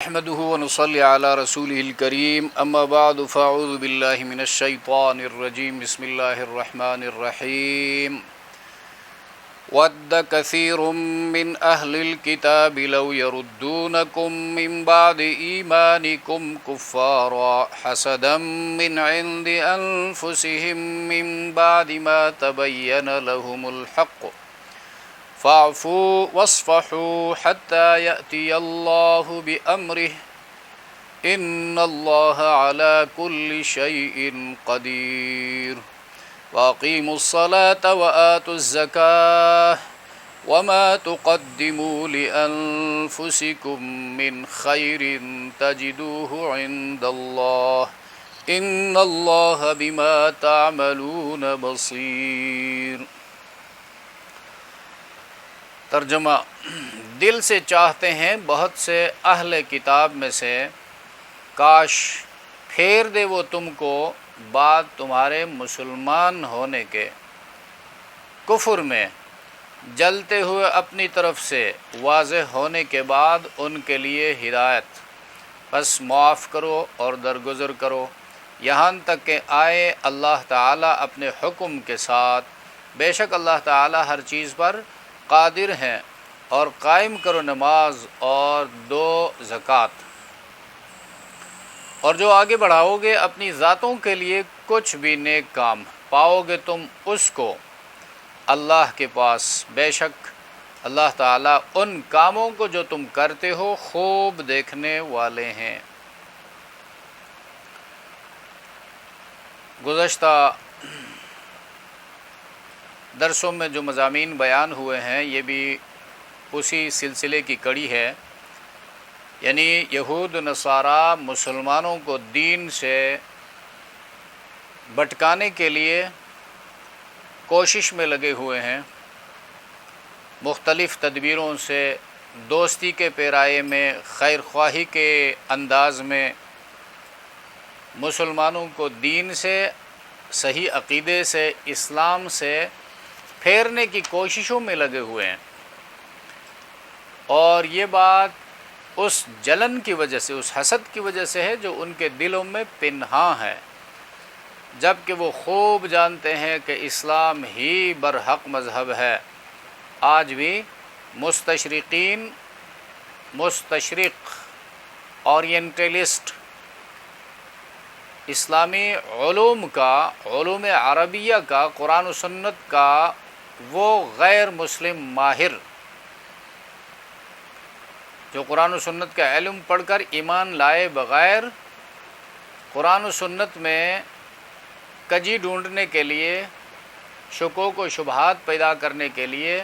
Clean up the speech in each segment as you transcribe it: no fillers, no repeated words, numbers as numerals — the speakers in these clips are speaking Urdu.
نحمده ونصلي على رسوله الكريم اما بعد فاعوذ بالله من الشيطان الرجيم بسم الله الرحمن الرحيم ود كثير من أهل الكتاب لو يردونكم من بعد إيمانكم كفارا حسدا من عند أنفسهم من بعد ما تبين لهم الحق فاعفوا واصفحوا حتى يأتي الله بأمره إن الله على كل شيء قدير وأقيموا الصلاة وآتوا الزكاة وما تقدموا لأنفسكم من خير تجدوه عند الله إن الله بما تعملون بصير۔ ترجمہ: دل سے چاہتے ہیں بہت سے اہل کتاب میں سے کاش پھیر دے وہ تم کو بعد تمہارے مسلمان ہونے کے، کفر میں جلتے ہوئے اپنی طرف سے واضح ہونے کے بعد ان کے لیے ہدایت، بس معاف کرو اور درگزر کرو یہاں تک کہ آئے اللہ تعالیٰ اپنے حکم کے ساتھ، بے شک اللہ تعالیٰ ہر چیز پر قادر ہیں، اور قائم کرو نماز اور دو زکوٰۃ، اور جو آگے بڑھاؤ گے اپنی ذاتوں کے لیے کچھ بھی نیک کام، پاؤ گے تم اس کو اللہ کے پاس، بے شک اللہ تعالیٰ ان کاموں کو جو تم کرتے ہو خوب دیکھنے والے ہیں۔ گزشتہ درسوں میں جو مضامین بیان ہوئے ہیں یہ بھی اسی سلسلے کی کڑی ہے، یعنی یہود نصارہ مسلمانوں کو دین سے بھٹکانے کے لیے کوشش میں لگے ہوئے ہیں، مختلف تدبیروں سے، دوستی کے پیرائے میں، خیر خواہی کے انداز میں مسلمانوں کو دین سے، صحیح عقیدے سے، اسلام سے پھیرنے کی کوششوں میں لگے ہوئے ہیں، اور یہ بات اس جلن کی وجہ سے، اس حسد کی وجہ سے ہے جو ان کے دلوں میں پنہاں ہے، جبکہ وہ خوب جانتے ہیں کہ اسلام ہی برحق مذہب ہے۔ آج بھی مستشرق اورینٹلسٹ اسلامی علوم عربیہ کا، قرآن و سنت کا وہ غیر مسلم ماہر جو قرآن و سنت کا علم پڑھ کر ایمان لائے بغیر قرآن و سنت میں کجی ڈھونڈنے کے لیے، شکوک و شبہات پیدا کرنے کے لیے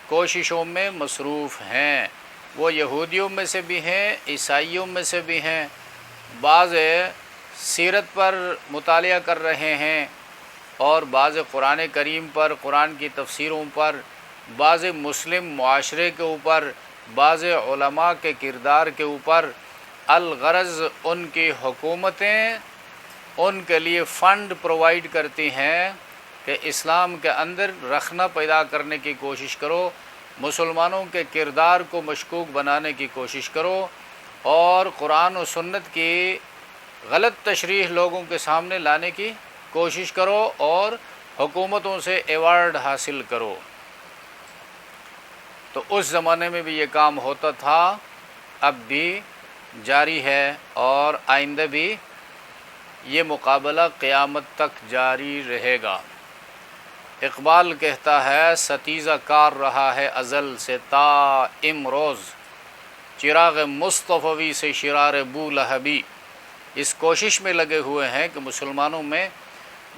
کوششوں میں مصروف ہیں، وہ یہودیوں میں سے بھی ہیں، عیسائیوں میں سے بھی ہیں، بعض سیرت پر مطالعہ کر رہے ہیں، اور بعض قرآن کریم پر، قرآن کی تفسیروں پر، بعض مسلم معاشرے کے اوپر، بعض علماء کے کردار کے اوپر، الغرض ان کی حکومتیں ان کے لیے فنڈ پرووائیڈ کرتی ہیں کہ اسلام کے اندر رخنہ پیدا کرنے کی کوشش کرو، مسلمانوں کے کردار کو مشکوک بنانے کی کوشش کرو، اور قرآن و سنت کی غلط تشریح لوگوں کے سامنے لانے کی کوشش کرو، اور حکومتوں سے ایوارڈ حاصل کرو۔ تو اس زمانے میں بھی یہ کام ہوتا تھا، اب بھی جاری ہے، اور آئندہ بھی یہ مقابلہ قیامت تک جاری رہے گا۔ اقبال کہتا ہے، ستیزہ کار رہا ہے ازل سے تا امروز، چراغ مصطفی سے شرار بو لہبی۔ اس کوشش میں لگے ہوئے ہیں کہ مسلمانوں میں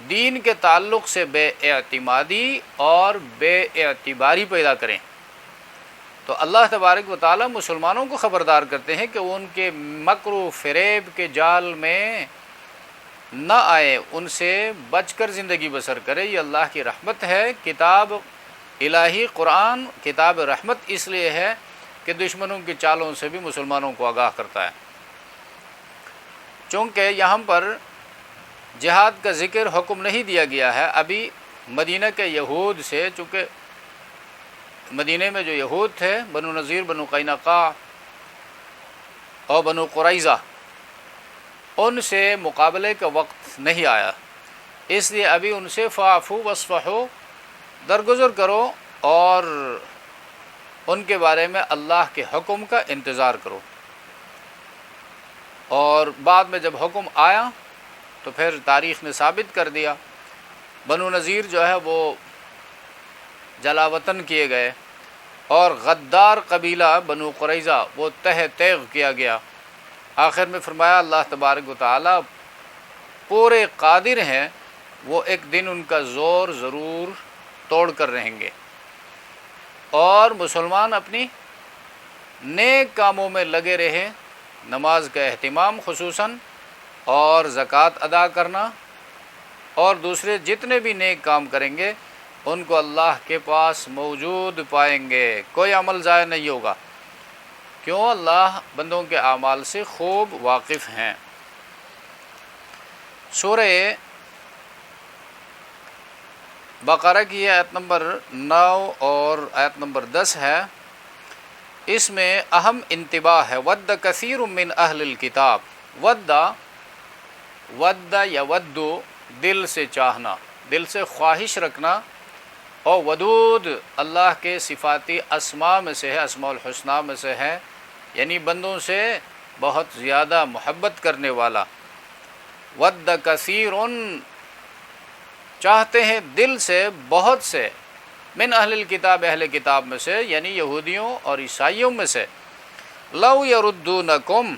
دین کے تعلق سے بے اعتمادی اور بے اعتباری پیدا کریں۔ تو اللہ تبارک و تعالیٰ مسلمانوں کو خبردار کرتے ہیں کہ وہ ان کے مکر و فریب کے جال میں نہ آئے، ان سے بچ کر زندگی بسر کرے۔ یہ اللہ کی رحمت ہے، کتاب الہی قرآن کتاب رحمت اس لیے ہے کہ دشمنوں کی چالوں سے بھی مسلمانوں کو آگاہ کرتا ہے۔ چونکہ یہاں پر جہاد کا ذکر حکم نہیں دیا گیا ہے ابھی، مدینہ کے یہود سے، چونکہ مدینہ میں جو یہود تھے، بنو نذیر، بنو قینقاع، اور بنو قریظہ، ان سے مقابلے کا وقت نہیں آیا، اس لیے ابھی ان سے فاعفو واصفحوا، درگزر کرو اور ان کے بارے میں اللہ کے حکم کا انتظار کرو۔ اور بعد میں جب حکم آیا تو پھر تاریخ نے ثابت کر دیا، بنو نذیر جو ہے وہ جلا وطن کیے گئے، اور غدار قبیلہ بنو قریظہ وہ تہ تیغ کیا گیا۔ آخر میں فرمایا اللہ تبارک و تعالیٰ پورے قادر ہیں، وہ ایک دن ان کا زور ضرور توڑ کر رہیں گے، اور مسلمان اپنی نیک کاموں میں لگے رہے، نماز کا اہتمام خصوصاً، اور زکوٰۃ ادا کرنا، اور دوسرے جتنے بھی نیک کام کریں گے ان کو اللہ کے پاس موجود پائیں گے، کوئی عمل ضائع نہیں ہوگا، کیوں؟ اللہ بندوں کے اعمال سے خوب واقف ہیں۔ سورہ بقرہ کی آیت نمبر 9 اور آیت نمبر 10 ہے، اس میں اہم انتباہ ہے، ود کثیر من اہل الکتاب، ود یود دل سے چاہنا، دل سے خواہش رکھنا، اور ودود اللہ کے صفاتی اسماء میں سے ہے، اسماء الحسنہ میں سے ہے، یعنی بندوں سے بہت زیادہ محبت کرنے والا۔ ود کثیر، چاہتے ہیں دل سے بہت سے، من اہل الکتاب، اہل کتاب میں سے یعنی یہودیوں اور عیسائیوں میں سے، لو یردونکم،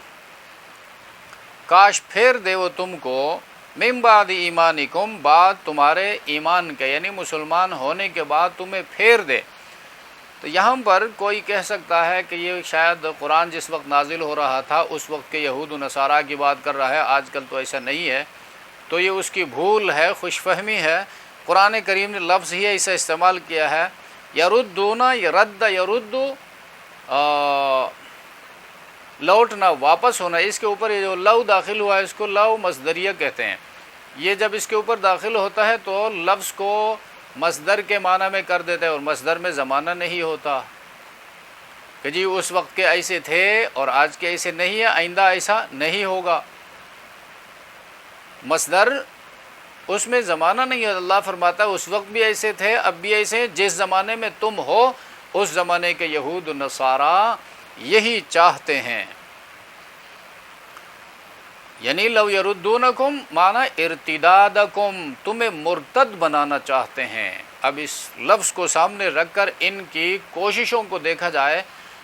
کاش پھیر دے وہ تم کو، من بعد ایمانکم، بعد تمہارے ایمان کے، یعنی مسلمان ہونے کے بعد تمہیں پھیر دے۔ تو یہاں پر کوئی کہہ سکتا ہے کہ یہ شاید قرآن جس وقت نازل ہو رہا تھا اس وقت کے یہود و نصارہ کی بات کر رہا ہے، آج کل تو ایسا نہیں ہے، تو یہ اس کی بھول ہے، خوش فہمی ہے۔ قرآن کریم نے لفظ ہی ایسا استعمال کیا ہے، یردون، رد یرد، لوٹنا، واپس ہونا، اس کے اوپر یہ جو لو داخل ہوا ہے اس کو لو مصدریہ کہتے ہیں۔ یہ جب اس کے اوپر داخل ہوتا ہے تو لفظ کو مصدر کے معنی میں کر دیتا ہے، اور مصدر میں زمانہ نہیں ہوتا کہ جی اس وقت کے ایسے تھے اور آج کے ایسے نہیں ہے، آئندہ ایسا نہیں ہوگا۔ مصدر اس میں زمانہ نہیں ہے، اللہ فرماتا ہے اس وقت بھی ایسے تھے، اب بھی ایسے ہیں، جس زمانے میں تم ہو اس زمانے کے یہود و نصارہ یہی چاہتے ہیں۔ یعنی لو یردونکم معنی ارتدادکم، تمہیں مرتد بنانا چاہتے ہیں۔ اب اس لفظ کو سامنے رکھ کر ان کی کوششوں کو دیکھا جائے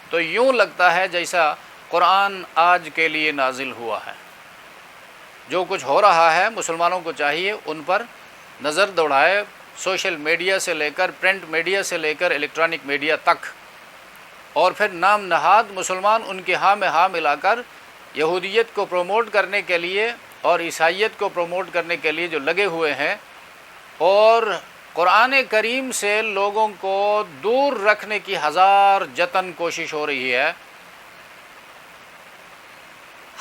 تو یوں لگتا ہے جیسا قرآن آج کے لیے نازل ہوا ہے۔ جو کچھ ہو رہا ہے مسلمانوں کو چاہیے ان پر نظر دوڑائے، سوشل میڈیا سے لے کر، پرنٹ میڈیا سے لے کر الیکٹرانک میڈیا تک، اور پھر نام نہاد مسلمان ان کے ہاں میں ہاں ملا کر یہودیت کو پروموٹ کرنے کے لیے اور عیسائیت کو پروموٹ کرنے کے لیے جو لگے ہوئے ہیں، اور قرآن کریم سے لوگوں کو دور رکھنے کی ہزار جتن کوشش ہو رہی ہے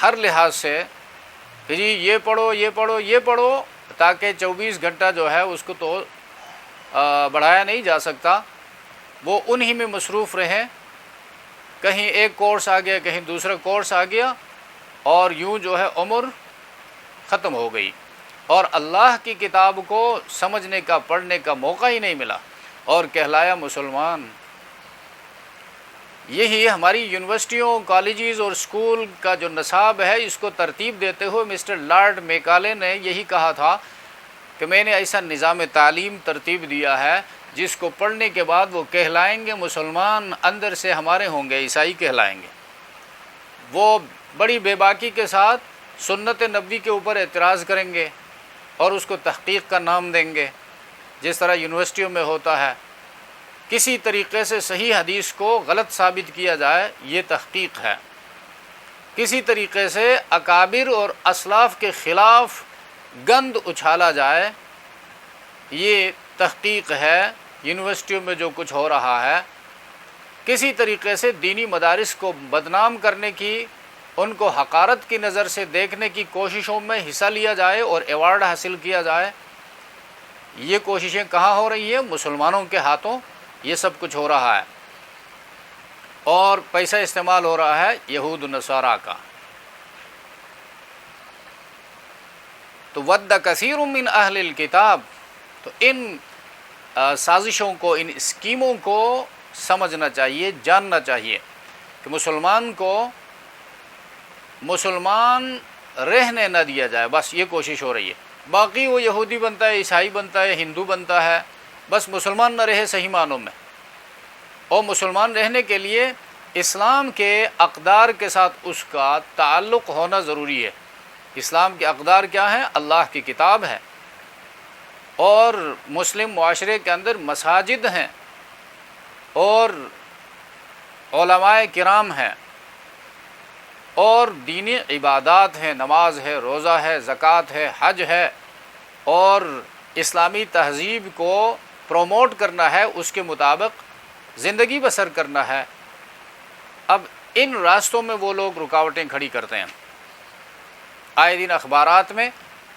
ہر لحاظ سے، کہ جی یہ پڑھو یہ پڑھو یہ پڑھو، تاکہ 24 گھنٹہ جو ہے اس کو تو بڑھایا نہیں جا سکتا، وہ انہی میں مصروف رہیں، کہیں ایک کورس آ گیا کہیں دوسرا کورس آ گیا، اور یوں جو ہے عمر ختم ہو گئی، اور اللہ کی کتاب کو سمجھنے کا، پڑھنے کا موقع ہی نہیں ملا، اور کہلایا مسلمان۔ یہی ہماری یونیورسٹیوں، کالجز اور اسکول کا جو نصاب ہے، اس کو ترتیب دیتے ہوئے مسٹر لارڈ میکالے نے یہی کہا تھا کہ میں نے ایسا نظام تعلیم ترتیب دیا ہے جس کو پڑھنے کے بعد وہ کہلائیں گے مسلمان، اندر سے ہمارے ہوں گے عیسائی کہلائیں گے۔ وہ بڑی بے باکی کے ساتھ سنت نبوی کے اوپر اعتراض کریں گے اور اس کو تحقیق کا نام دیں گے، جس طرح یونیورسٹیوں میں ہوتا ہے۔ کسی طریقے سے صحیح حدیث کو غلط ثابت کیا جائے، یہ تحقیق ہے۔ کسی طریقے سے اکابر اور اسلاف کے خلاف گند اچھالا جائے، یہ تحقیق ہے۔ یونیورسٹیوں میں جو کچھ ہو رہا ہے، کسی طریقے سے دینی مدارس کو بدنام کرنے کی، ان کو حقارت کی نظر سے دیکھنے کی کوششوں میں حصہ لیا جائے اور ایوارڈ حاصل کیا جائے، یہ کوششیں کہاں ہو رہی ہیں؟ مسلمانوں کے ہاتھوں یہ سب کچھ ہو رہا ہے، اور پیسہ استعمال ہو رہا ہے یہود و نصارہ کا۔ تو ود کثیر من اہل الکتاب، تو ان سازشوں کو، ان اسکیموں کو سمجھنا چاہیے، جاننا چاہیے کہ مسلمان کو مسلمان رہنے نہ دیا جائے، بس یہ کوشش ہو رہی ہے۔ باقی وہ یہودی بنتا ہے، عیسائی بنتا ہے، ہندو بنتا ہے، بس مسلمان نہ رہے صحیح معنوں میں۔ اور مسلمان رہنے کے لیے اسلام کے اقدار کے ساتھ اس کا تعلق ہونا ضروری ہے۔ اسلام کے اقدار کیا ہیں؟ اللہ کی کتاب ہے، اور مسلم معاشرے کے اندر مساجد ہیں، اور علماء کرام ہیں، اور دینی عبادات ہیں، نماز ہے، روزہ ہے، زکوٰۃ ہے، حج ہے، اور اسلامی تہذیب کو پروموٹ کرنا ہے، اس کے مطابق زندگی بسر کرنا ہے۔ اب ان راستوں میں وہ لوگ رکاوٹیں کھڑی کرتے ہیں۔ آئے دن اخبارات میں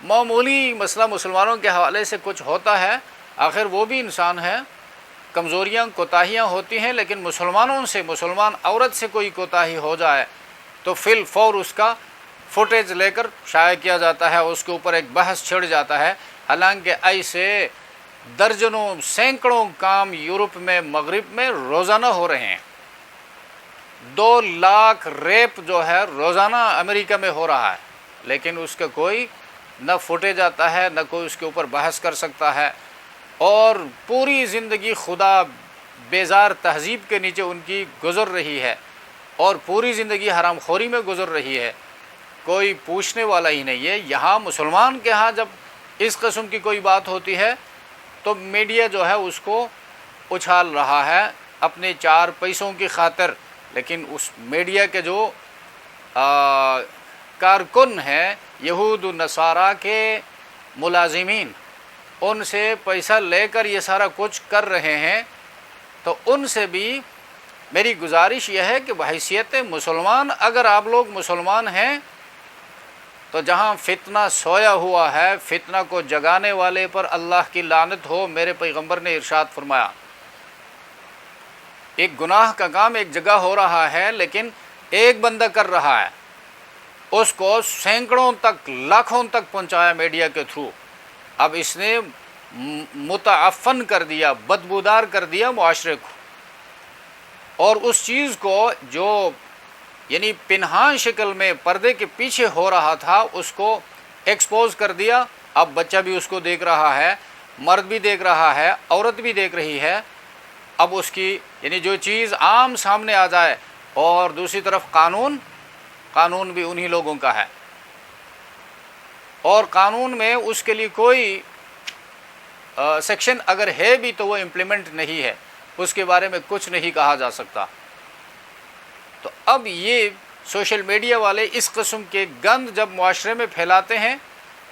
معمولی مسئلہ مسلمانوں کے حوالے سے کچھ ہوتا ہے، آخر وہ بھی انسان ہے، کمزوریاں کوتاہیاں ہوتی ہیں، لیکن مسلمانوں سے، مسلمان عورت سے کوئی کوتاہی ہو جائے تو فی الفور اس کا فوٹیج لے کر شائع کیا جاتا ہے، اس کے اوپر ایک بحث چھڑ جاتا ہے۔ حالانکہ ایسے درجنوں سینکڑوں کام یورپ میں، مغرب میں روزانہ ہو رہے ہیں۔ 2 لاکھ ریپ جو ہے روزانہ امریکہ میں ہو رہا ہے، لیکن اس کا کوئی نہ فوٹیج آتا ہے، نہ کوئی اس کے اوپر بحث کر سکتا ہے، اور پوری زندگی خدا بیزار تہذیب کے نیچے ان کی گزر رہی ہے، اور پوری زندگی حرام خوری میں گزر رہی ہے، کوئی پوچھنے والا ہی نہیں ہے۔ یہاں مسلمان کے ہاں جب اس قسم کی کوئی بات ہوتی ہے تو میڈیا جو ہے اس کو اچھال رہا ہے اپنے 4 پیسوں کی خاطر، لیکن اس میڈیا کے جو کارکن ہیں، یہود و نصارہ کے ملازمین، ان سے پیسہ لے کر یہ سارا کچھ کر رہے ہیں، تو ان سے بھی میری گزارش یہ ہے کہ بحیثیت مسلمان اگر آپ لوگ مسلمان ہیں تو جہاں فتنہ سویا ہوا ہے، فتنہ کو جگانے والے پر اللہ کی لعنت ہو۔ میرے پیغمبر نے ارشاد فرمایا، ایک گناہ کا کام ایک جگہ ہو رہا ہے لیکن ایک بندہ کر رہا ہے، اس کو سینکڑوں تک، لاکھوں تک پہنچایا میڈیا کے تھرو۔ اب اس نے متعفن کر دیا، بدبودار کر دیا معاشرے کو، اور اس چیز کو جو یعنی پنہان شکل میں پردے کے پیچھے ہو رہا تھا اس کو ایکسپوز کر دیا۔ اب بچہ بھی اس کو دیکھ رہا ہے، مرد بھی دیکھ رہا ہے، عورت بھی دیکھ رہی ہے۔ اب اس کی یعنی جو چیز عام سامنے آ جائے، اور دوسری طرف قانون بھی انہی لوگوں کا ہے، اور قانون میں اس کے لیے کوئی سیکشن اگر ہے بھی تو وہ امپلیمنٹ نہیں ہے، اس کے بارے میں کچھ نہیں کہا جا سکتا۔ تو اب یہ سوشل میڈیا والے اس قسم کے گند جب معاشرے میں پھیلاتے ہیں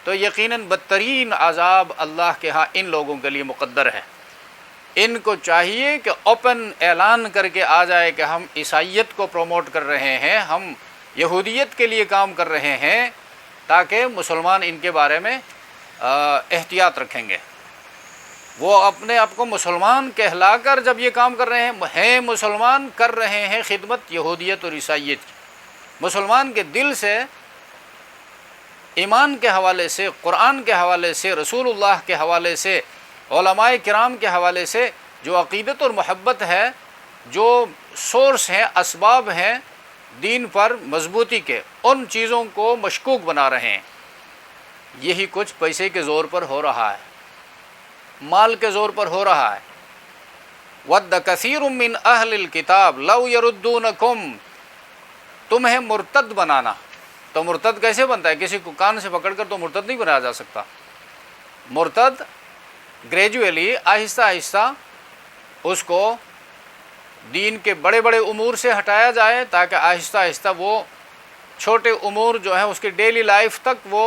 تو یقیناً بدترین عذاب اللہ کے ہاں ان لوگوں کے لیے مقدر ہے۔ ان کو چاہیے کہ اوپن اعلان کر کے آ جائے کہ ہم عیسائیت کو پروموٹ کر رہے ہیں، ہم یہودیت کے لیے کام کر رہے ہیں، تاکہ مسلمان ان کے بارے میں احتیاط رکھیں گے۔ وہ اپنے آپ کو مسلمان کہلا کر جب یہ کام کر رہے ہیں مسلمان کر رہے ہیں خدمت یہودیت اور عیسائیت کی۔ مسلمان کے دل سے، ایمان کے حوالے سے، قرآن کے حوالے سے، رسول اللہ کے حوالے سے، علماء کرام کے حوالے سے جو عقیدت اور محبت ہے، جو سورس ہیں، اسباب ہیں دین پر مضبوطی کے، ان چیزوں کو مشکوک بنا رہے ہیں۔ یہی کچھ پیسے کے زور پر ہو رہا ہے، مال کے زور پر ہو رہا ہے۔ وَدَّ كَثِيرٌ مِّنْ أَهْلِ الْكِتَابِ لَوْ يَرُدُّونَكُمْ، تمہیں مرتد بنانا۔ تو مرتد کیسے بنتا ہے؟ کسی کو کان سے پکڑ کر تو مرتد نہیں بنایا جا سکتا۔ مرتد گریجولی، آہستہ آہستہ اس کو دین کے بڑے بڑے امور سے ہٹایا جائے، تاکہ آہستہ آہستہ وہ چھوٹے امور جو ہیں اس کی ڈیلی لائف تک وہ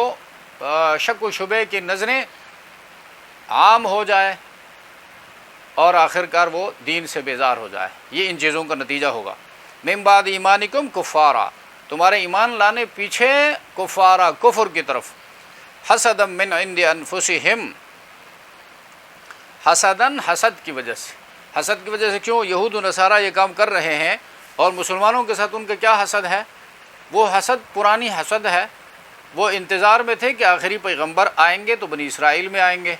شک و شبے کی نظریں عام ہو جائے، اور آخرکار وہ دین سے بیزار ہو جائے۔ یہ ان چیزوں کا نتیجہ ہوگا۔ من بعد ایمانکم کفارا، تمہارے ایمان لانے پیچھے کفارا، کفر کی طرف، حسدا من عند انفسہم، حسدن، حسد کی وجہ سے۔ حسد کی وجہ سے کیوں؟ یہود و نصارہ یہ کام کر رہے ہیں، اور مسلمانوں کے ساتھ ان کا کیا حسد ہے؟ وہ حسد پرانی حسد ہے، وہ انتظار میں تھے کہ آخری پیغمبر آئیں گے تو بنی اسرائیل میں آئیں گے،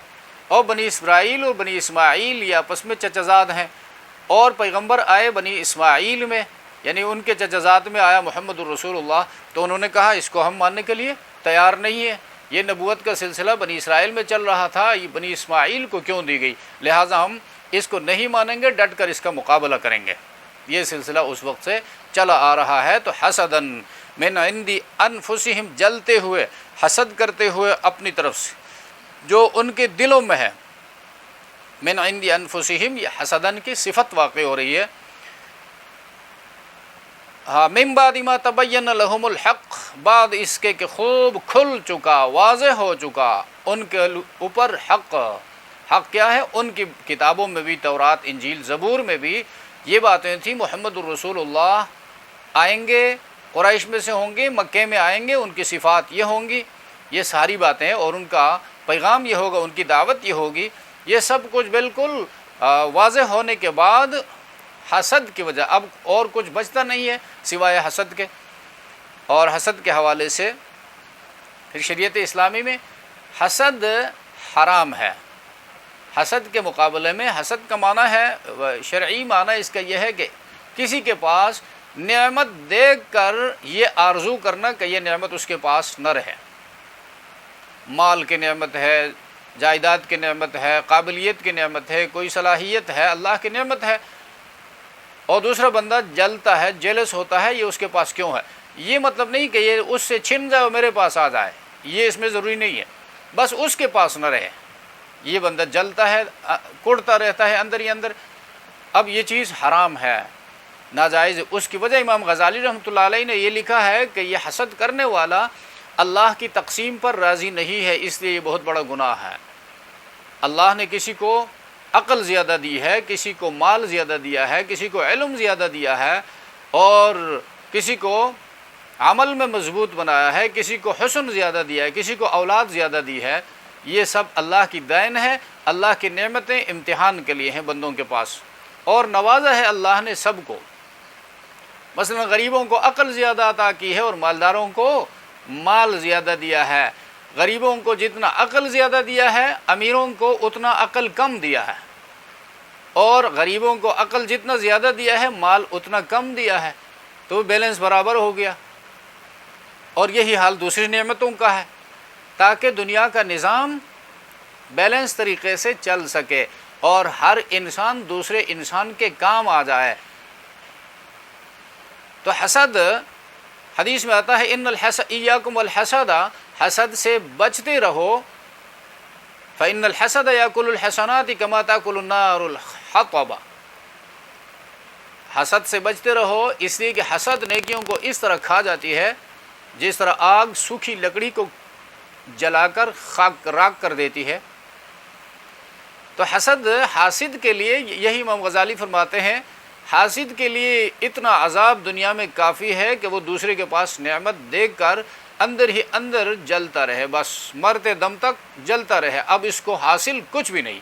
اور بنی اسرائیل اور بنی اسماعیل یہ آپس میں چچا زاد ہیں، اور پیغمبر آئے بنی اسماعیل میں، یعنی ان کے چچا زاد میں آیا محمد الرسول اللہ، تو انہوں نے کہا اس کو ہم ماننے کے لیے تیار نہیں ہیں، یہ نبوت کا سلسلہ بنی اسرائیل میں چل رہا تھا، یہ بنی اسماعیل کو کیوں دی گئی، لہٰذا ہم اس کو نہیں مانیں گے، ڈٹ کر اس کا مقابلہ کریں گے۔ یہ سلسلہ اس وقت سے چلا آ رہا ہے۔ تو حسدن من عندی انفسہم، جلتے ہوئے، حسد کرتے ہوئے اپنی طرف سے جو ان کے دلوں میں ہے، من عندی انفسہم، یہ حسدن کی صفت واقع ہو رہی ہے۔ ہاں، من بعد ما تبین لہم الحق، بعد اس کے کہ خوب کھل چکا، واضح ہو چکا ان کے اوپر حق۔ حق کیا ہے؟ ان کی کتابوں میں بھی، تورات، انجیل، زبور میں بھی یہ باتیں تھیں، محمد الرسول اللہ آئیں گے، قریش میں سے ہوں گے، مکے میں آئیں گے، ان کی صفات یہ ہوں گی، یہ ساری باتیں، اور ان کا پیغام یہ ہوگا، ان کی دعوت یہ ہوگی، یہ سب کچھ بالکل واضح ہونے کے بعد حسد کی وجہ اب اور کچھ بچتا نہیں ہے سوائے حسد کے۔ اور حسد کے حوالے سے پھر شریعت اسلامی میں حسد حرام ہے۔ حسد کے مقابلے میں، حسد کا معنی ہے، شرعی معنی اس کا یہ ہے کہ کسی کے پاس نعمت دیکھ کر یہ آرزو کرنا کہ یہ نعمت اس کے پاس نہ رہے۔ مال کی نعمت ہے، جائیداد کی نعمت ہے، قابلیت کی نعمت ہے، کوئی صلاحیت ہے، اللہ کی نعمت ہے، اور دوسرا بندہ جلتا ہے، جیلس ہوتا ہے، یہ اس کے پاس کیوں ہے۔ یہ مطلب نہیں کہ یہ اس سے چھن جائے اور میرے پاس آ جائے، یہ اس میں ضروری نہیں ہے، بس اس کے پاس نہ رہے۔ یہ بندہ جلتا ہے، کڑتا رہتا ہے اندر ہی اندر، اب یہ چیز حرام ہے، ناجائز۔ اس کی وجہ امام غزالی رحمۃ اللہ علیہ نے یہ لکھا ہے کہ یہ حسد کرنے والا اللہ کی تقسیم پر راضی نہیں ہے، اس لیے یہ بہت بڑا گناہ ہے۔ اللہ نے کسی کو عقل زیادہ دی ہے، کسی کو مال زیادہ دیا ہے، کسی کو علم زیادہ دیا ہے، اور کسی کو عمل میں مضبوط بنایا ہے، کسی کو حسن زیادہ دیا ہے، کسی کو اولاد زیادہ دی ہے، یہ سب اللہ کی دین ہے، اللہ کی نعمتیں امتحان کے لیے ہیں بندوں کے پاس، اور نوازا ہے اللہ نے سب کو۔ مثلا غریبوں کو عقل زیادہ عطا کی ہے اور مالداروں کو مال زیادہ دیا ہے۔ غریبوں کو جتنا عقل زیادہ دیا ہے، امیروں کو اتنا عقل کم دیا ہے، اور غریبوں کو عقل جتنا زیادہ دیا ہے، مال اتنا کم دیا ہے، تو بیلنس برابر ہو گیا۔ اور یہی حال دوسری نعمتوں کا ہے، تاکہ دنیا کا نظام بیلنس طریقے سے چل سکے اور ہر انسان دوسرے انسان کے کام آ جائے۔ تو حسد، حدیث میں آتا ہے ان الحسد ایاکم والحسد، حسد سے بچتے رہو، فإن الحسد یاکل الحسنات کما تاکل النار الحطب، حسد سے بچتے رہو اس لیے کہ حسد نیکیوں کو اس طرح کھا جاتی ہے جس طرح آگ سوکھی لکڑی کو جلا کر خاک راکھ کر دیتی ہے۔ تو حسد، حاسد کے لیے، یہی امام غزالی فرماتے ہیں، حاسد کے لیے اتنا عذاب دنیا میں کافی ہے کہ وہ دوسرے کے پاس نعمت دیکھ کر اندر ہی اندر جلتا رہے، بس مرتے دم تک جلتا رہے، اب اس کو حاصل کچھ بھی نہیں،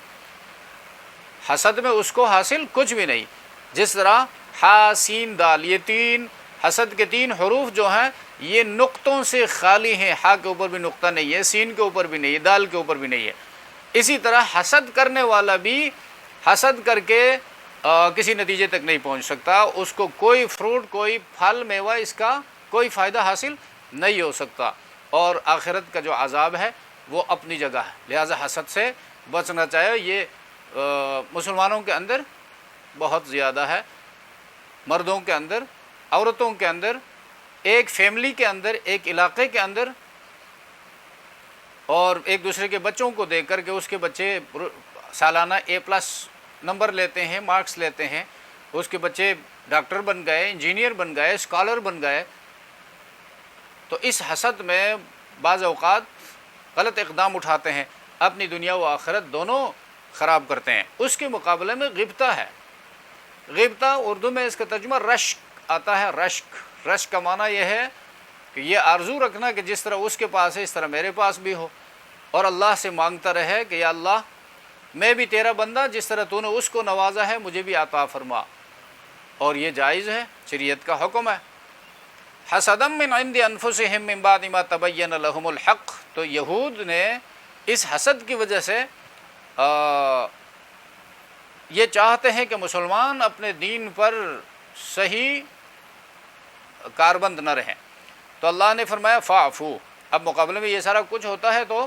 حسد میں اس کو حاصل کچھ بھی نہیں۔ جس طرح حا سین دال، یہ تین حسد کے تین حروف جو ہیں یہ نقطوں سے خالی ہیں، ہا کے اوپر بھی نقطہ نہیں ہے، سین کے اوپر بھی نہیں ہے، دال کے اوپر بھی نہیں ہے۔ اسی طرح حسد کرنے والا بھی حسد کر کے کسی نتیجے تک نہیں پہنچ سکتا، اس کو کوئی فروٹ، کوئی پھل، میوہ، اس کا کوئی فائدہ حاصل نہیں ہو سکتا، اور آخرت کا جو عذاب ہے وہ اپنی جگہ ہے۔ لہٰذا حسد سے بچنا چاہیے۔ یہ مسلمانوں کے اندر بہت زیادہ ہے، مردوں کے اندر، عورتوں کے اندر، ایک فیملی کے اندر، ایک علاقے کے اندر، اور ایک دوسرے کے بچوں کو دیکھ کر کہ اس کے بچے سالانہ A+ نمبر لیتے ہیں، مارکس لیتے ہیں، اس کے بچے ڈاکٹر بن گئے، انجینئر بن گئے، اسکالر بن گئے، تو اس حسد میں بعض اوقات غلط اقدام اٹھاتے ہیں، اپنی دنیا و آخرت دونوں خراب کرتے ہیں۔ اس کے مقابلے میں غبطہ ہے۔ غبطہ اردو میں اس کا ترجمہ رشک آتا ہے۔ رشک کا معنی یہ ہے کہ یہ آرزو رکھنا کہ جس طرح اس کے پاس ہے اس طرح میرے پاس بھی ہو، اور اللہ سے مانگتا رہے کہ یا اللہ میں بھی تیرا بندہ، جس طرح تو نے اس کو نوازا ہے مجھے بھی عطا فرما، اور یہ جائز ہے، شریعت کا حکم ہے۔ حسدا من عند انفسهم من بعد ما تبین لهم الحق، تو یہود نے اس حسد کی وجہ سے یہ چاہتے ہیں کہ مسلمان اپنے دین پر صحیح کاربند نہ رہیں، تو اللہ نے فرمایا فاعفو۔ اب مقابلے میں یہ سارا کچھ ہوتا ہے تو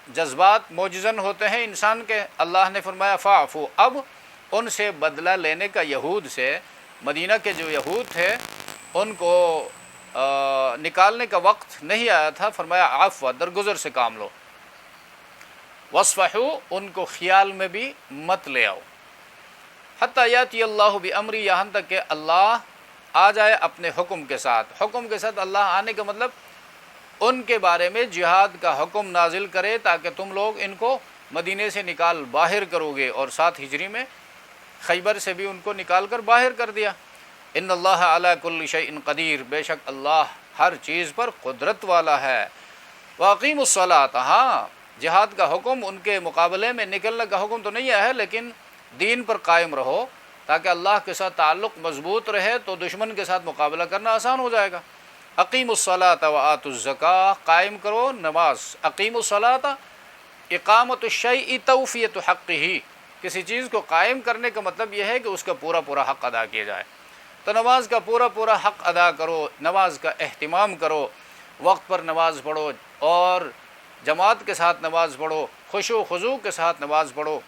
جذبات موجزن ہوتے ہیں انسان کے، اللہ نے فرمایا فاعفو، اب ان سے بدلہ لینے کا، یہود سے، مدینہ کے جو یہود تھے ان کو نکالنے کا وقت نہیں آیا تھا، فرمایا عفو، درگزر سے کام لو، وصفحو، ان کو خیال میں بھی مت لے آؤ، حتی یاتی اللہ بامری، یہاں تک کہ اللہ آ جائے اپنے حکم کے ساتھ۔ حکم کے ساتھ اللہ آنے کا مطلب ان کے بارے میں جہاد کا حکم نازل کرے تاکہ تم لوگ ان کو مدینے سے نکال باہر کرو گے، اور 7 ہجری میں خیبر سے بھی ان کو نکال کر باہر کر دیا۔ ان اللہ علی کل شیء قدیر، بے شک اللہ ہر چیز پر قدرت والا ہے۔ واقیموا الصلاۃ، ہاں جہاد کا حکم ان کے مقابلے میں نکلنے کا حکم تو نہیں ہے، لیکن دین پر قائم رہو تاکہ اللہ کے ساتھ تعلق مضبوط رہے، تو دشمن کے ساتھ مقابلہ کرنا آسان ہو جائے گا۔ اقیموا الصلاۃ وآتوا الزکاۃ، قائم کرو نماز۔ اقیموا الصلاۃ، اقامت الشیء توفیۃ حقہ، کسی چیز کو قائم کرنے کا مطلب یہ ہے کہ اس کا پورا پورا حق ادا کیا جائے، تو نماز کا پورا پورا حق ادا کرو، نماز کا اہتمام کرو، وقت پر نماز پڑھو اور جماعت کے ساتھ نماز پڑھو، خشوع و خضوع کے ساتھ نماز پڑھو۔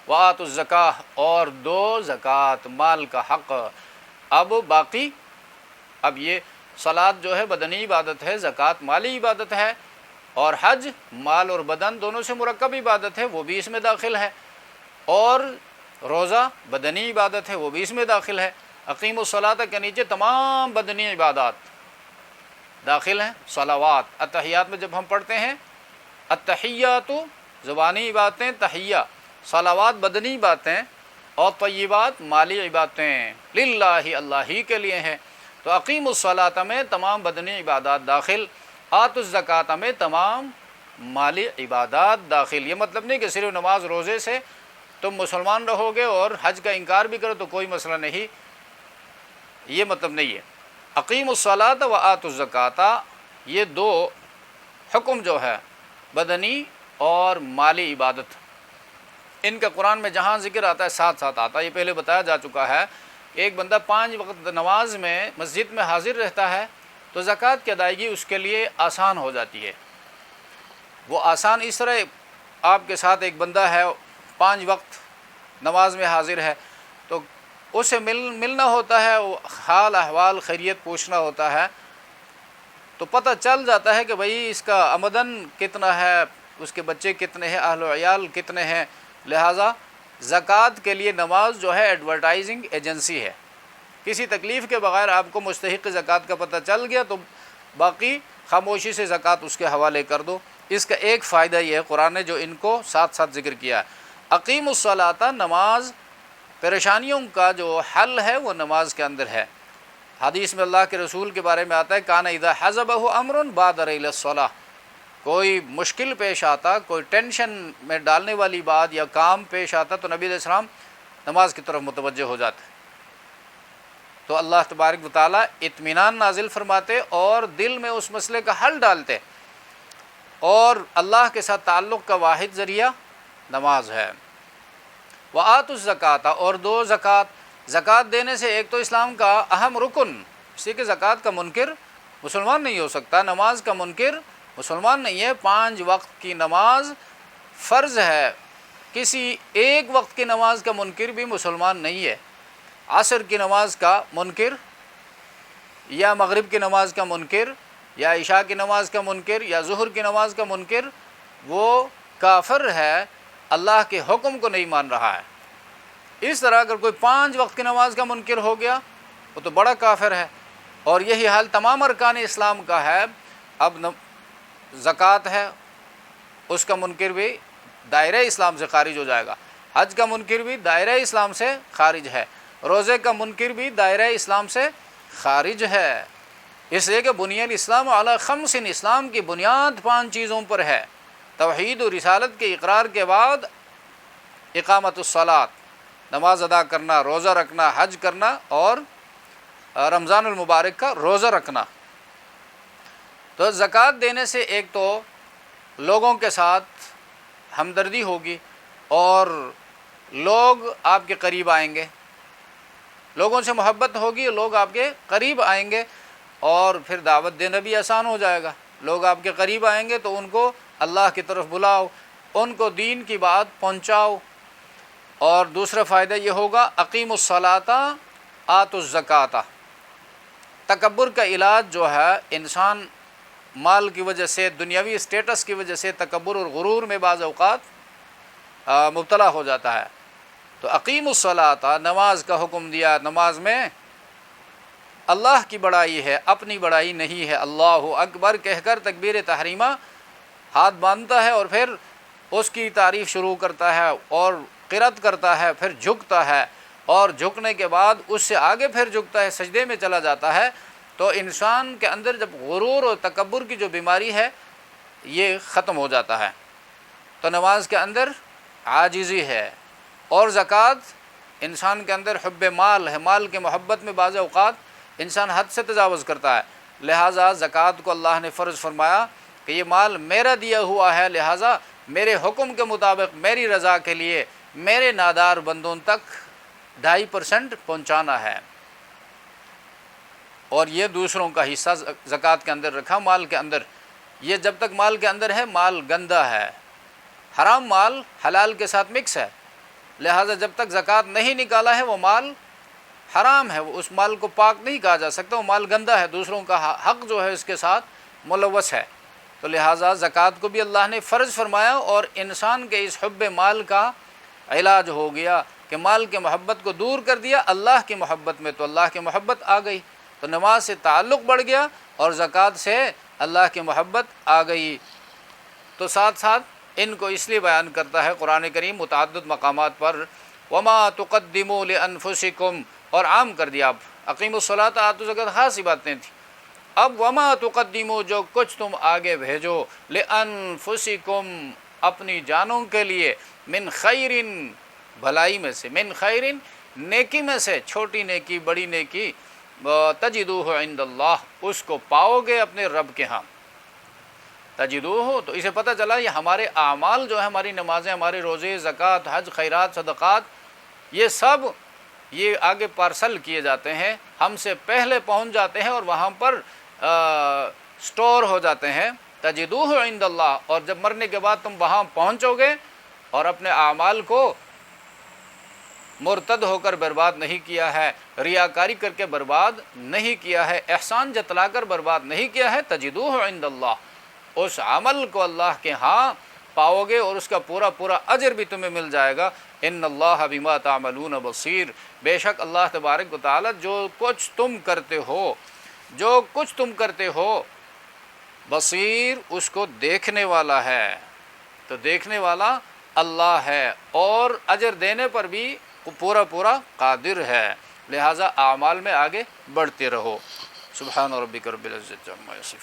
وآتوا الزکاۃ، اور دو زکوٰۃ، مال کا حق۔ اب باقی، اب یہ صلاۃ جو ہے بدنی عبادت ہے، زکوٰۃ مالی عبادت ہے، اور حج مال اور بدن دونوں سے مرکب عبادت ہے، وہ بھی اس میں داخل ہے، اور روزہ بدنی عبادت ہے، وہ بھی اس میں داخل ہے۔ اقیم الصلاۃ کے نیچے تمام بدنی عبادات داخل ہیں۔ صلوات، اتحیات میں جب ہم پڑھتے ہیں التحیات زبانی عبادتیں، تحیہ، صلوات بدنی باتیں، اور طیبات مالی عبادتیں، للہ اللہ ہی کے لیے ہیں۔ تو اقیم الصلاۃ میں تمام بدنی عبادات داخل، آتوا الزکاۃ میں تمام مالی عبادات داخل۔ یہ مطلب نہیں کہ صرف نماز روزے سے تم مسلمان رہو گے اور حج کا انکار بھی کرو تو کوئی مسئلہ نہیں، یہ مطلب نہیں ہے۔ اقیم الصلاۃ وآتوا الزکاۃ، یہ دو حکم جو ہے بدنی اور مالی عبادت، ان کا قرآن میں جہاں ذکر آتا ہے ساتھ ساتھ آتا ہے۔ یہ پہلے بتایا جا چکا ہے، ایک بندہ 5 وقت نماز میں مسجد میں حاضر رہتا ہے تو زکوٰۃ کی ادائیگی اس کے لیے آسان ہو جاتی ہے۔ وہ آسان اس طرح، آپ کے ساتھ ایک بندہ ہے 5 وقت نماز میں حاضر ہے، تو اسے ملنا ہوتا ہے، حال احوال خیریت پوچھنا ہوتا ہے، تو پتہ چل جاتا ہے کہ بھئی اس کا آمدن کتنا ہے، اس کے بچے کتنے ہیں، اہل و عیال کتنے ہیں۔ لہٰذا زکوٰۃ کے لیے نماز جو ہے ایڈورٹائزنگ ایجنسی ہے، کسی تکلیف کے بغیر آپ کو مستحق زکوٰۃ کا پتہ چل گیا تو باقی خاموشی سے زکوٰۃ اس کے حوالے کر دو۔ اس کا ایک فائدہ یہ ہے قرآن نے جو ان کو ساتھ ساتھ ذکر کیا ہے۔ اقیم الصلاۃ، نماز پریشانیوں کا جو حل ہے وہ نماز کے اندر ہے۔ حدیث میں اللہ کے رسول کے بارے میں آتا ہے کان اذا حزبہ امر بادر الی الصلاۃ، کوئی مشکل پیش آتا، کوئی ٹینشن میں ڈالنے والی بات یا کام پیش آتا تو نبی علیہ السلام نماز کی طرف متوجہ ہو جاتے، تو اللہ تبارک و تعالیٰ اطمینان نازل فرماتے اور دل میں اس مسئلے کا حل ڈالتے، اور اللہ کے ساتھ تعلق کا واحد ذریعہ نماز ہے۔ وآتوا الزکاۃ، اور دو زکوٰۃ، زکوٰۃ دینے سے ایک تو اسلام کا اہم رکن، اسی کہ زکوٰۃ کا منکر مسلمان نہیں ہو سکتا، نماز کا منکر مسلمان نہیں ہے۔ 5 وقت کی نماز فرض ہے، کسی ایک وقت کی نماز کا منکر بھی مسلمان نہیں ہے۔ عصر کی نماز کا منکر یا مغرب کی نماز کا منکر یا عشاء کی نماز کا منکر یا ظہر کی نماز کا منکر، وہ کافر ہے، اللہ کے حکم کو نہیں مان رہا ہے۔ اس طرح اگر کوئی 5 وقت کی نماز کا منکر ہو گیا وہ تو بڑا کافر ہے، اور یہی حال تمام ارکان اسلام کا ہے۔ اب زکوٰۃ ہے، اس کا منکر بھی دائرہ اسلام سے خارج ہو جائے گا، حج کا منکر بھی دائرہ اسلام سے خارج ہے، روزے کا منکر بھی دائرہ اسلام سے خارج ہے، اس لیے کہ بنی الاسلام علی 5، اسلام کی بنیاد 5 چیزوں پر ہے۔ توحید و رسالت کے اقرار کے بعد اقامت الصلاۃ، نماز ادا کرنا، روزہ رکھنا، حج کرنا، اور رمضان المبارک کا روزہ رکھنا۔ تو زکوٰۃ دینے سے ایک تو لوگوں کے ساتھ ہمدردی ہوگی اور لوگ آپ کے قریب آئیں گے، لوگوں سے محبت ہوگی، لوگ آپ کے قریب آئیں گے، اور پھر دعوت دینا بھی آسان ہو جائے گا۔ لوگ آپ کے قریب آئیں گے تو ان کو اللہ کی طرف بلاؤ، ان کو دین کی بات پہنچاؤ۔ اور دوسرا فائدہ یہ ہوگا اقیموا الصلاۃ آتوا الزکوٰۃ۔ تکبر کا علاج جو ہے، انسان مال کی وجہ سے، دنیاوی اسٹیٹس کی وجہ سے تکبر اور غرور میں بعض اوقات مبتلا ہو جاتا ہے۔ تو اقیموا الصلاۃ، نماز کا حکم دیا۔ نماز میں اللہ کی بڑائی ہے، اپنی بڑائی نہیں ہے۔ اللہ اکبر کہہ کر تکبیر تحریمہ ہاتھ باندھتا ہے اور پھر اس کی تعریف شروع کرتا ہے اور قرأت کرتا ہے، پھر جھکتا ہے، اور جھکنے کے بعد اس سے آگے پھر جھکتا ہے، سجدے میں چلا جاتا ہے۔ تو انسان کے اندر جب غرور اور تکبر کی جو بیماری ہے یہ ختم ہو جاتا ہے۔ تو نماز کے اندر عاجزی ہے، اور زکوٰۃ انسان کے اندر حب مال ہے، مال کے محبت میں بعض اوقات انسان حد سے تجاوز کرتا ہے، لہٰذا زکوٰۃ کو اللہ نے فرض فرمایا کہ یہ مال میرا دیا ہوا ہے، لہٰذا میرے حکم کے مطابق میری رضا کے لیے میرے نادار بندوں تک 2.5% پہنچانا ہے۔ اور یہ دوسروں کا حصہ زکوٰۃ کے اندر رکھا، مال کے اندر۔ یہ جب تک مال کے اندر ہے مال گندا ہے، حرام مال حلال کے ساتھ مکس ہے، لہٰذا جب تک زکوٰۃ نہیں نکالا ہے وہ مال حرام ہے، اس مال کو پاک نہیں کہا جا سکتا، وہ مال گندا ہے، دوسروں کا حق جو ہے اس کے ساتھ ملوث ہے۔ تو لہٰذا زکوٰۃ کو بھی اللہ نے فرض فرمایا، اور انسان کے اس حب مال کا علاج ہو گیا کہ مال کے محبت کو دور کر دیا اللہ کی محبت میں، تو اللہ کی محبت آ گئی، تو نماز سے تعلق بڑھ گیا اور زکوٰۃ سے اللہ کی محبت آ گئی۔ تو ساتھ ساتھ ان کو اس لیے بیان کرتا ہے قرآن کریم متعدد مقامات پر، وما تقدموا لانفسکم، اور عام کر دیا۔ اب اقیموا الصلاۃ آتوا الزکوٰۃ خاصی باتیں تھیں، اب وما تقدموا، جو کچھ تم آگے بھیجو، لانفسکم، اپنی جانوں کے لیے، من خیر، بھلائی میں سے، من خیر، نیکی میں سے، چھوٹی نیکی بڑی نیکی، تجدوہ عند اللہ، اس کو پاؤ گے اپنے رب کے ہاں۔ تجدوہ، تو اسے پتہ چلا یہ ہمارے اعمال جو ہے، ہماری نمازیں، ہمارے روزے، زکوٰۃ، حج، خیرات، صدقات، یہ سب یہ آگے پارسل کیے جاتے ہیں، ہم سے پہلے پہنچ جاتے ہیں اور وہاں پر سٹور ہو جاتے ہیں۔ تجدوہ عند اللہ، اور جب مرنے کے بعد تم وہاں پہنچو گے اور اپنے اعمال کو مرتد ہو کر برباد نہیں کیا ہے، ریاکاری کر کے برباد نہیں کیا ہے، احسان جتلا کر برباد نہیں کیا ہے، تجدوہ عند اللہ، اس عمل کو اللہ کے ہاں پاؤ گے اور اس کا پورا پورا اجر بھی تمہیں مل جائے گا۔ ان اللہ بما تعملون بصیر، بے شک اللہ تبارک و تعالی جو کچھ تم کرتے ہو، جو کچھ تم کرتے ہو، بصیر، اس کو دیکھنے والا ہے۔ تو دیکھنے والا اللہ ہے، اور اجر دینے پر بھی پورا پورا قادر ہے، لہٰذا اعمال میں آگے بڑھتے رہو۔ سبحان ربک رب العزت عما یصفون۔